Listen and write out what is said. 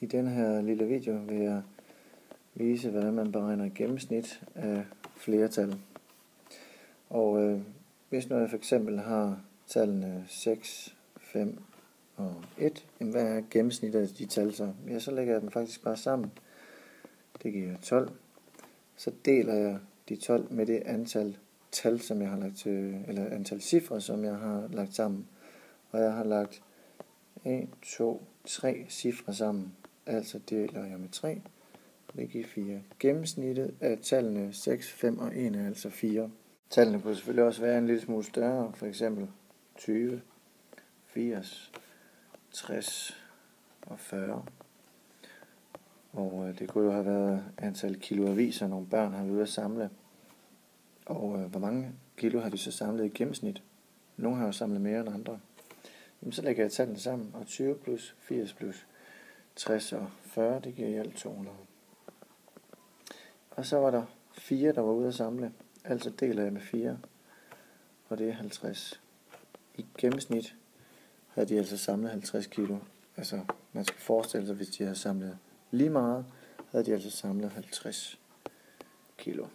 I den her lille video vil jeg vise, hvordan man beregner gennemsnit af flertal. Og hvis nu jeg for eksempel har tallene 6, 5 og 1, hvad er gennemsnittet af de tal så? Ja, så lægger jeg dem faktisk bare sammen. Det giver 12. Så deler jeg de 12 med det antal tal, som jeg har lagt til, eller antal cifre, som jeg har lagt sammen. Og jeg har lagt 1, 2, 3 cifre sammen. Altså deler jeg med 3. Det giver 4. Gennemsnittet af tallene 6, 5 og 1 er altså 4. Tallene kunne selvfølgelig også være en lille smule større, for eksempel 20, 80, 60 og 40. Og det kunne jo have været antal kilo aviser, nogle børn har været ude at samle. Og hvor mange kilo har de så samlet i gennemsnit? Nogle har jo samlet mere end andre. Jamen, så lægger jeg tallene sammen, og 20 plus 80 plus 60 og 40, det giver i alt 200. Og så var der 4, der var ude at samle. Altså deler jeg med 4, og det er 50. I gennemsnit havde de altså samlet 50 kilo. Altså, man skal forestille sig, hvis de havde samlet lige meget, havde de altså samlet 50 kilo.